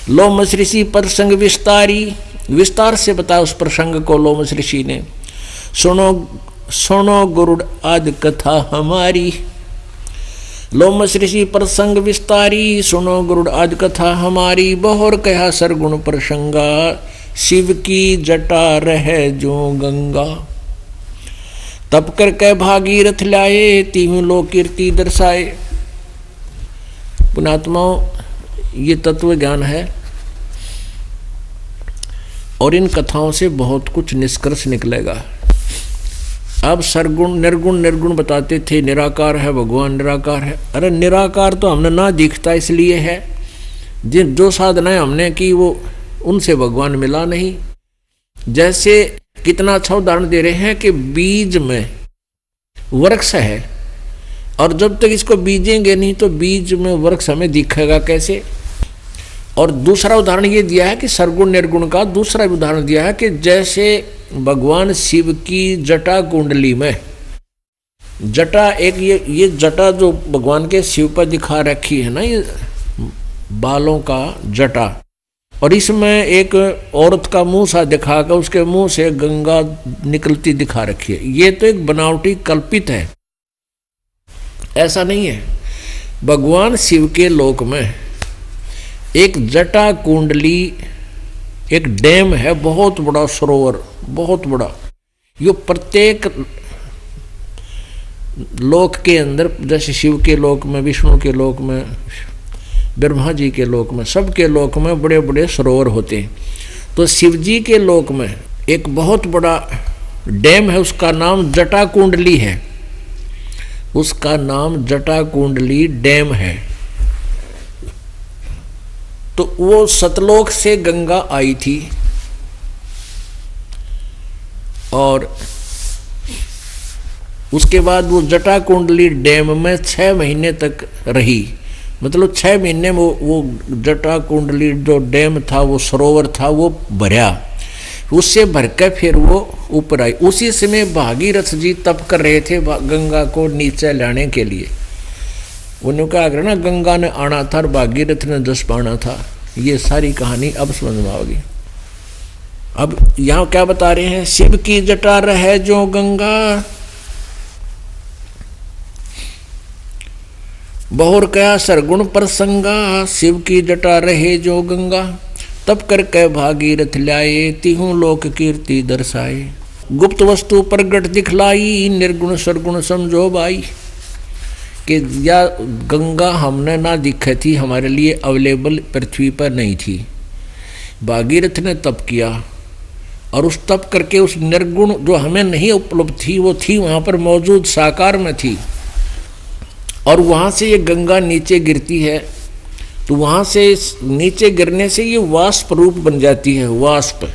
लोमस ऋषि प्रसंग विस्तारी, विस्तार से बताया उस प्रसंग को लोमस ऋषि ने। सुनो सुनो गुरुड़ आदि कथा हमारी, लोमस ऋषि प्रसंग विस्तारी, सुनो गुरुड़ आदि कथा हमारी। बहुर कहा सरगुण प्रसंगा, शिव की जटा रहे जो गंगा। तप कर के भागीरथ लाए, तीनों लोक कीर्ति दर्शाए। पुण्यात्माओं, ये तत्व ज्ञान है और इन कथाओं से बहुत कुछ निष्कर्ष निकलेगा। अब सरगुण निर्गुण, निर्गुण बताते थे, निराकार है भगवान, निराकार है। अरे निराकार तो हमने ना दिखता इसलिए है, जिन जो साधनाएं हमने की वो उनसे भगवान मिला नहीं। जैसे कितना अच्छा उदाहरण दे रहे हैं कि बीज में वृक्ष है और जब तक इसको बीजेंगे नहीं तो बीज में वृक्ष हमें दिखेगा कैसे। और दूसरा उदाहरण ये दिया है कि सरगुण निर्गुण का दूसरा उदाहरण दिया है कि जैसे भगवान शिव की जटा कुंडली में, जटा एक ये जटा जो भगवान के शिव पर दिखा रखी है ना, ये बालों का जटा, और इसमें एक औरत का मुंह सा दिखाकर उसके मुंह से गंगा निकलती दिखा रखी है। ये तो एक बनावटी कल्पित है, ऐसा नहीं है। भगवान शिव के लोक में एक जटा कुंडली, एक डैम है, बहुत बड़ा सरोवर, बहुत बड़ा। ये प्रत्येक लोक के अंदर, जैसे शिव के लोक में, विष्णु के लोक में, ब्रह्मा जी के लोक में, सबके लोक में बड़े बड़े सरोवर होते हैं। तो शिव जी के लोक में एक बहुत बड़ा डैम है, उसका नाम जटा कुंडली है, उसका नाम जटा कुंडली डैम है। तो वो सतलोक से गंगा आई थी और उसके बाद वो जटा कुंडली डैम में 6 महीने तक रही। मतलब 6 महीने में वो जटा कुंडली जो डैम था, वो सरोवर था, वो भरा। उससे भरकर फिर वो ऊपर आई। उसी समय भागीरथ जी तप कर रहे थे गंगा को नीचे लाने के लिए। उन्होंने कहा अगर ना गंगा ने आना था और भागीरथ ने जस पाना था। ये सारी कहानी अब समझ में आओगी। अब यहाँ क्या बता रहे हैं, शिव की जटा रहे जो गंगा, बहुर कया सरगुण प्रसंगा, शिव की जटा रहे जो गंगा। तब करके भागीरथ लाए, तिहु लोक कीर्ति दर्शाए। गुप्त वस्तु प्रगट दिखलाई, निर्गुण सरगुण समझो बाई। कि या गंगा हमने ना दिखे थी, हमारे लिए अवेलेबल पृथ्वी पर नहीं थी। भागीरथ ने तप किया और उस तप करके उस निर्गुण जो हमें नहीं उपलब्ध थी, वो थी वहाँ पर मौजूद, साकार में थी। और वहाँ से ये गंगा नीचे गिरती है, तो वहाँ से नीचे गिरने से ये वाष्प रूप बन जाती है, वाष्प।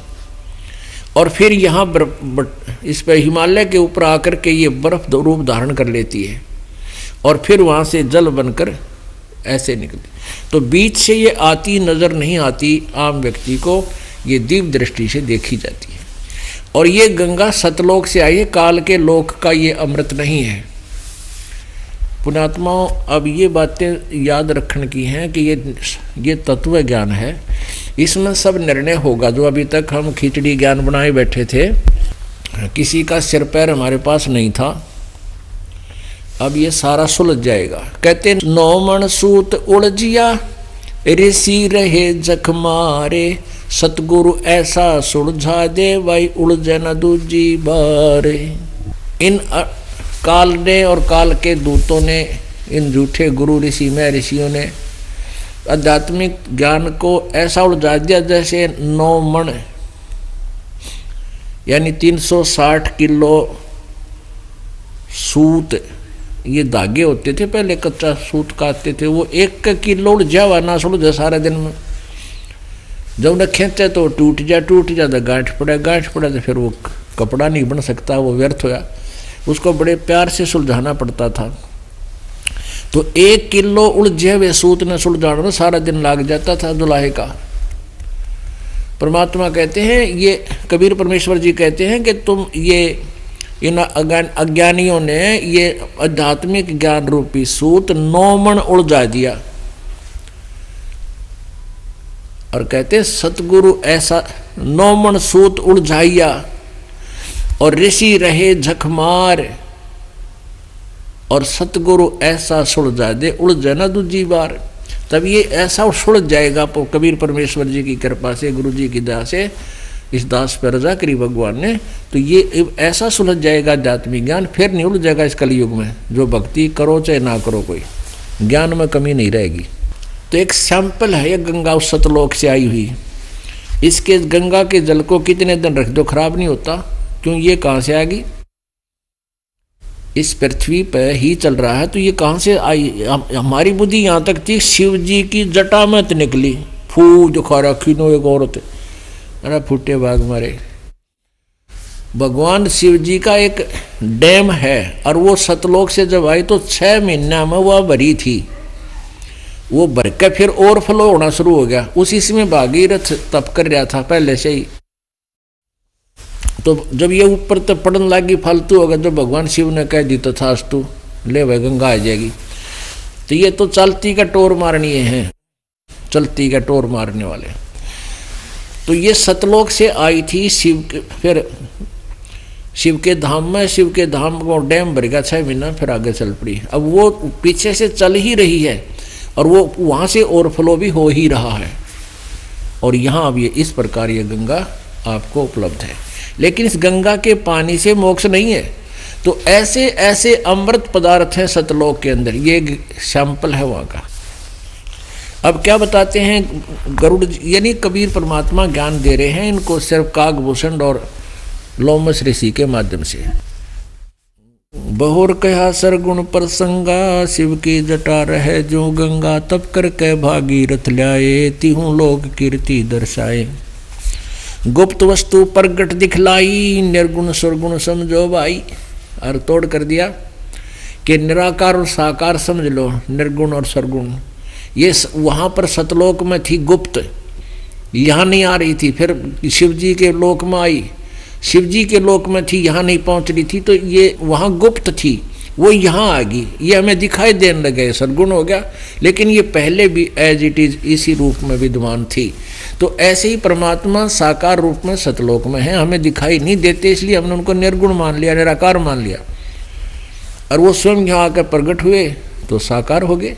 और फिर यहाँ इस पर हिमालय के ऊपर आकर के ये बर्फ रूप धारण कर लेती है और फिर वहाँ से जल बनकर ऐसे निकलती। तो बीच से ये आती नज़र नहीं आती आम व्यक्ति को, ये दिव्य दृष्टि से देखी जाती है। और ये गंगा सतलोक से आई है, काल के लोक का ये अमृत नहीं है। पुण्यात्माओं, अब ये बातें याद रखने की हैं कि ये तत्व ज्ञान है, इसमें सब निर्णय होगा। जो अभी तक हम खिचड़ी ज्ञान बनाए बैठे थे, किसी का सिर पैर हमारे पास नहीं था, अब ये सारा सुलझ जाएगा। कहते 9 मन सूत उलझिया, ऋषि रहे जख मारे। सतगुरु ऐसा सुलझा दे, भाई उलझे न दूजी बारे। इन काल ने और काल के दूतों ने, इन झूठे गुरु ऋषि में ऋषियों ने आध्यात्मिक ज्ञान को ऐसा उलझा दिया जैसे 9 मन यानी 360 किलो सूत, ये धागे होते थे पहले, कच्चा सूत काटते थे, वो 1 किलो उलझा हुआ ना सुलझा सारे दिन में। जब उन्हें खींचे तो टूट जा तो गांठ पड़ा तो फिर वो कपड़ा नहीं बन सकता, वो व्यर्थ होया। उसको बड़े प्यार से सुलझाना पड़ता था। तो 1 किलो उलझे हुए सूत ने सुलझाने में सारा दिन लग जाता था दुल्हे का। परमात्मा कहते हैं, ये कबीर परमेश्वर जी कहते हैं कि तुम ये इन अज्ञानियों ने ये आध्यात्मिक ज्ञान रूपी सूत 9 मन उलझा दिया। और कहते सतगुरु ऐसा नौमन सूत उलझाइया और ऋषि रहे झकमार, और सतगुरु ऐसा सुलझा दे उलझे ना दूजी बार। तब ये ऐसा सुलझ जाएगा कबीर परमेश्वर जी की कृपा से, गुरु जी की दया से, इस दास पर रजा करी भगवान ने, तो ये ऐसा सुलझ जाएगा आध्यात्मिक ज्ञान, फिर नहीं उलझेगा इस कलयुग में। जो भक्ति करो चाहे ना करो, कोई ज्ञान में कमी नहीं रहेगी। तो एक सैंपल है ये गंगा उस सतलोक से आई हुई। इसके गंगा के जल को कितने दिन रख दो खराब नहीं होता। क्यों? ये कहाँ से आ गई? इस पृथ्वी पर ही चल रहा है, तो ये कहाँ से आई? हमारी बुद्धि यहाँ तक थी, शिव जी की जटा में तो निकली, फू जो खा रखी नो एक औरत, अरे फूटे भाग मारे। भगवान शिव जी का एक डैम है, और वो सतलोक से जब आई तो 6 महीना में वह भरी थी। वो भर के फिर ओवरफ्लो होना शुरू हो गया। उसी में भागीरथ तप कर रहा था पहले से ही। तो जब ये ऊपर तक पड़न लगी फालतू होगा, जब भगवान शिव ने कह दी तथास्तु, ले भाई गंगा आ जाएगी। तो ये तो चलती का टोर मारनी है, चलती का टोर मारने वाले। तो ये सतलोक से आई थी शिव के, फिर शिव के धाम में, शिव के धाम को डैम भर गया 6 महीना, फिर आगे चल पड़ी। अब वो पीछे से चल ही रही है, और वो वहाँ से ओवरफ्लो भी हो ही रहा है। और यहाँ अब ये इस प्रकार ये गंगा आपको उपलब्ध है। लेकिन इस गंगा के पानी से मोक्ष नहीं है। तो ऐसे ऐसे अमृत पदार्थ हैं सतलोक के अंदर, ये सैंपल है वहाँ का। अब क्या बताते हैं गरुड़, यानी कबीर परमात्मा ज्ञान दे रहे हैं इनको सिर्फ कागभूषण और लोमस ऋषि के माध्यम से। बहुर कहा सरगुण प्रसंगा, शिव की जटा रहे जो गंगा, तप कर के भागीरथ ल्याए, तिहु लोक कीर्ति दर्शाए। गुप्त वस्तु प्रगट दिखलाई, निर्गुण सरगुण समझो भाई। और तोड़ कर दिया कि निराकार और साकार समझ लो, निर्गुण और सरगुण। ये वहाँ पर सतलोक में थी गुप्त, यहाँ नहीं आ रही थी। फिर शिव जी के लोक में आई, शिव जी के लोक में थी, यहाँ नहीं पहुँच रही थी। तो ये वहाँ गुप्त थी, वो यहाँ आ गई, ये हमें दिखाई देने लगे, सरगुण हो गया। लेकिन ये पहले भी एज इट इज इसी रूप में विद्यमान थी। तो ऐसे ही परमात्मा साकार रूप में सतलोक में है, हमें दिखाई नहीं देते, इसलिए हमने उनको निर्गुण मान लिया, निराकार मान लिया। और वो स्वयं यहाँ आकर प्रकट हुए तो साकार हो गए।